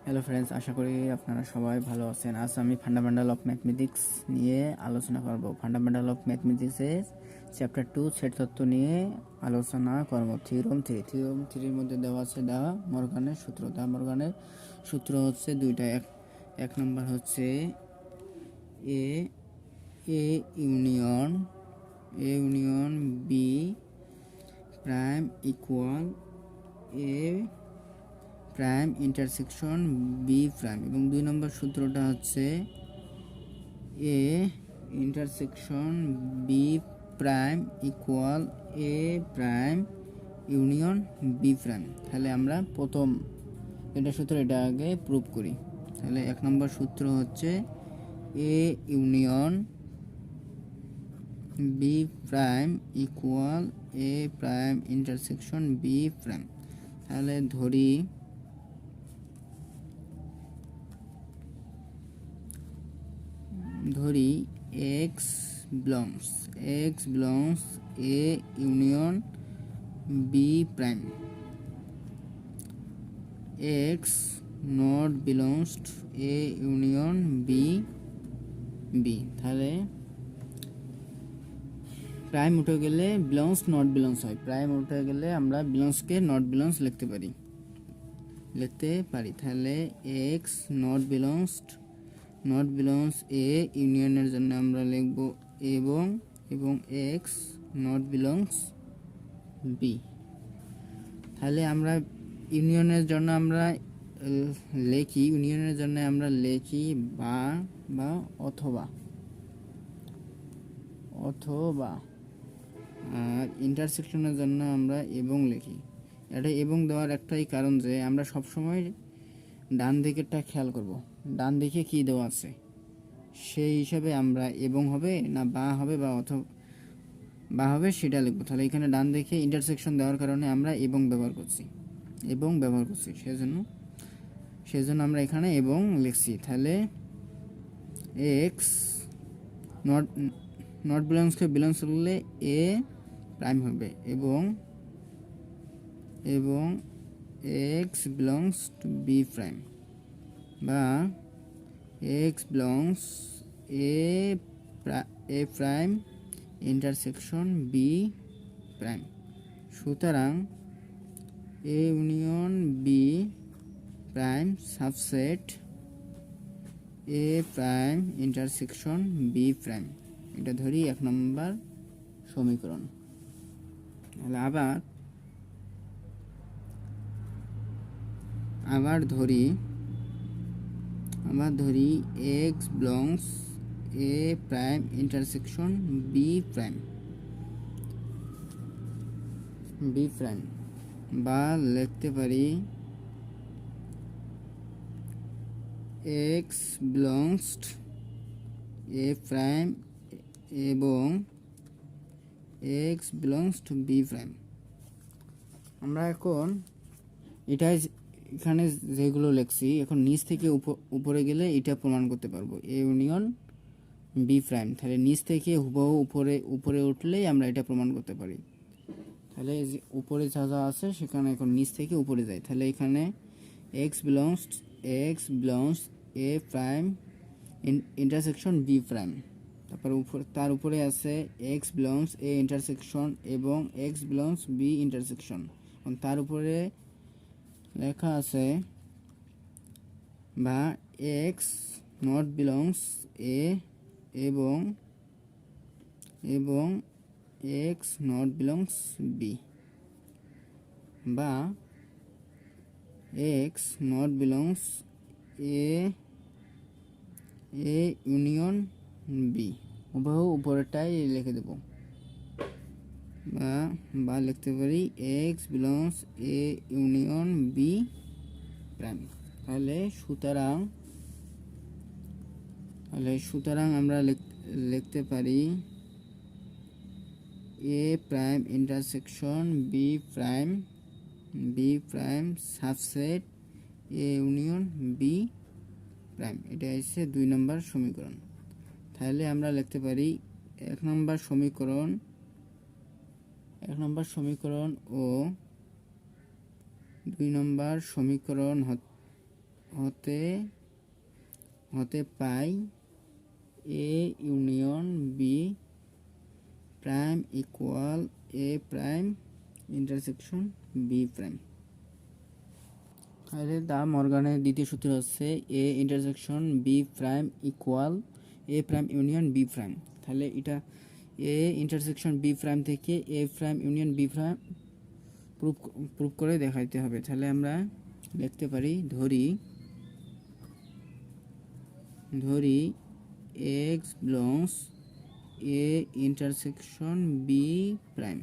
Hello friends, আশা করি আপনারা সবাই ভালো আছেন। আজ আমি ফান্ডামেন্টাল অফ ম্যাথমেটিক্স নিয়ে আলোচনা করব। ফান্ডামেন্টাল অফ ম্যাথমেটিক্সের চ্যাপ্টার 2 সেট তত্ত্ব নিয়ে আলোচনা করব। থিওরাম 3 মধ্যে দেওয়া আছে দা মর্গানের সূত্র। দা মর্গানের সূত্র হচ্ছে দুইটা। এক নম্বর হচ্ছে A A union B prime equal A prime intersection B prime, এবং 2 নম্বর সূত্রটা হচ্ছে A intersection B prime equal A prime union B prime. তাহলে আমরা প্রথম এটা সূত্র, এটা আগে প্রুভ করি। তাহলে 1 নম্বর সূত্র হচ্ছে A union B prime equal A prime intersection B prime. তাহলে ধরি x belongs A union B prime, x not belongs A union B. তাহলে প্রাইম উঠে গেলে বিলংস নট বিলংস হয়। প্রাইম উঠে গেলে আমরা বিলংসকে নট বিলংস লিখতে পারি। তাহলে এক্স নট বিলংস এ ইউনিয়নের জন্য আমরা লিখব এবং এক্স নট বিলংস বি। তাহলে আমরা ইউনিয়নের জন্য আমরা লিখি বা অথবা, আর ইন্টারসেকশনের জন্য আমরা এবং লিখি। এটা এবং দেওয়ার একটাই কারণ যে আমরা সবসময় ডান দিকেরটা খেয়াল করব, ডান দিকে কি দেওয়া আছে সেই হিসাবে আমরা এবং হবে না বা হবে বা হবে সেটা লিখবো। তাহলে এখানে ডান দিকে ইন্টারসেকশন দেওয়ার কারণে আমরা এবং ব্যবহার করছি সেজন্য আমরা এখানে এবং লিখছি। তাহলে এক্স নট বিলংসকে বিলংস করলে এ প্রাইম হবে এবং x belongs to B prime, বা x belongs A prime intersection B prime. সুতরাং A union B prime subset A prime intersection B prime. এটা ধরি 1 নম্বর সমীকরণ। তাহলে আবার ধরি x belongs A prime intersection B prime, বা লিখতে পারি এক্স বিলংস এ প্রাইম এবং x belongs to B prime. আমরা এখন এখানে যেগুলো লিখছি, এখন নিচ থেকে উপরে গেলে এটা প্রমাণ করতে পারবো এ ইউনিয়ন বি প্রাইম। তাহলে নিচ থেকে হুবহু উপরে উঠলেই আমরা এটা প্রমাণ করতে পারি। তাহলে যে উপরে যা যা আছে সেখানে এখন নিচ থেকে উপরে যায়। তাহলে এখানে x belongs A prime intersection B prime, তারপর তার উপরে আছে এক্স বিলংস এ ইন্টারসেকশন এবং এক্স বিলংস বি ইন্টারসেকশন, এবং তার উপরে লেখা আছে বা এক্স নট বিলংস এ এবং এক্স নট বিলংস বি, বা x not belongs A union B. হুবহু উপরেরটাই লিখে দেব, বা লিখতে পারি x belongs A union B prime. তাহলে সুতরাং আমরা লিখতে পারি A prime intersection B prime subset A union B prime. এটা হচ্ছে 2 নম্বর সমীকরণ। তাহলে আমরা লিখতে পারি 1 নম্বর সমীকরণ ও 2 নম্বর সমীকরণ হতে হতে পাই A union B prime equal A prime intersection B prime. তাহলে দা মর্গানের দ্বিতীয় সূত্র হচ্ছে A intersection B prime equal A prime union B prime. তাহলে এটা এ ইন্টারসেকশন বি প্রাইম থেকে A prime union B prime proof করে দেখাইতে হবে। তাহলে আমরা লিখতে পারি ধরি x belongs A intersection B prime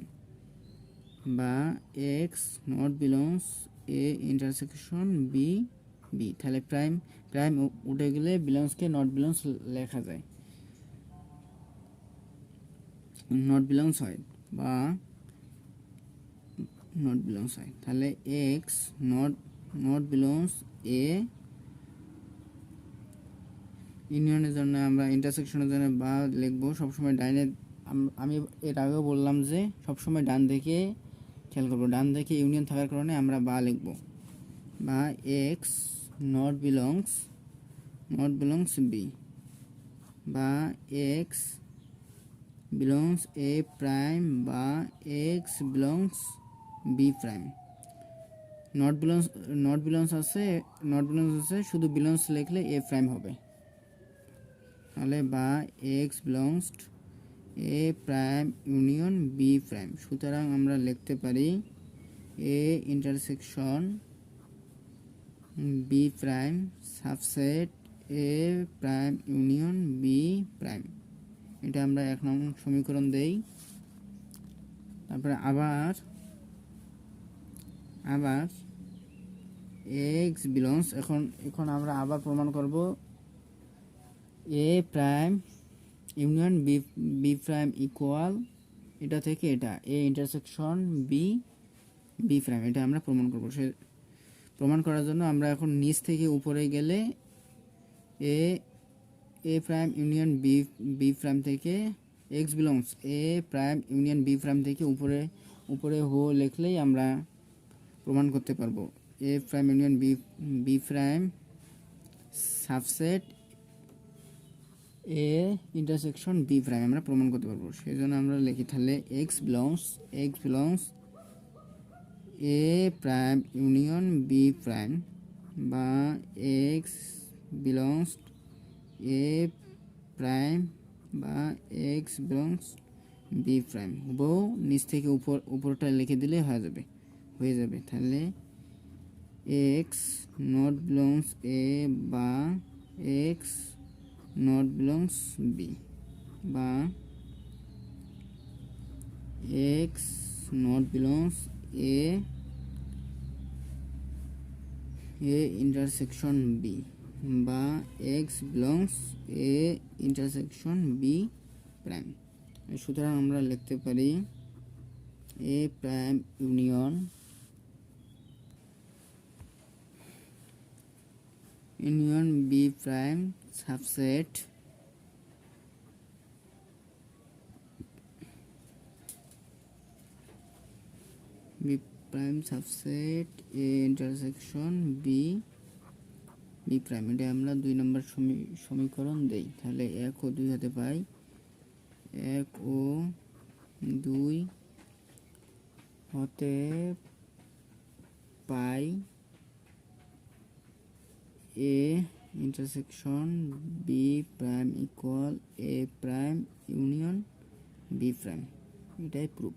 বা x not belongs A intersection B B. তাহলে প্রাইম প্রাইম উঠে গেলে বিলংসকে নট বিলংস লেখা যায়, নট বিলংস হয় বা নট বিলংস হয়। তাহলে এক্স নট বিলংস এ ইউনিয়নের জন্য আমরা ইন্টারসেকশনের জন্য বা লিখবো সবসময় ডাইনে। আমি এর আগেও বললাম যে সবসময় ডান দিকে খেয়াল করবো, ডান দিকে ইউনিয়ন থাকার কারণে আমরা বা লিখবো বা এক্স নট বিলংস বি বা এক্স বিলংস এ প্রাইম বা x belongs B prime. Not belongs আছে শুধু বিলংস লিখলে এ প্রাইম হবে। তাহলে বা x belongs A prime union B prime. সুতরাং আমরা লিখতে পারি A intersection B prime subset A prime union B prime. এটা আমরা 1 নং সমীকরণ দেই। তারপরে আবার এক্স বিলংস এখন আমরা আবার প্রমাণ করব A prime union B prime equal এটা থেকে এটা এ ইন্টারসেকশন বি প্রাইম। এটা আমরা প্রমাণ করব। সে প্রমাণ করার জন্য আমরা এখন নিচ থেকে উপরে গেলে A prime union B prime থেকে X belongs A prime union B prime থেকে উপরে হো লিখলেই আমরা প্রমাণ করতে পারবো A prime union B prime subset A intersection B prime আমরা প্রমাণ করতে পারবো। সেই জন্য আমরা লিখি তাহলে X belongs A prime union B prime বা এক্স বিলংস এ প্রাইম বা এক্স বিলংস বি প্রাইম। হুবহু নিচ থেকে উপরটা লিখে দিলে হয়ে যাবে। তাহলে এক্স নট বিলংস এ বা এক্স নট বিলংস বি বা x not belongs A intersection B বা x belongs A intersection B prime. সুতরাং আমরা লিখতে পারি A prime union B prime subset B prime subset A intersection B prime. এটা আমরা 2 নম্বর সমীকরণ দেই। তাহলে 1 ও 2 হাতে পাই 1 ও 2 হতে পাই A intersection B prime equal A prime union B prime. এটাই প্রুফ।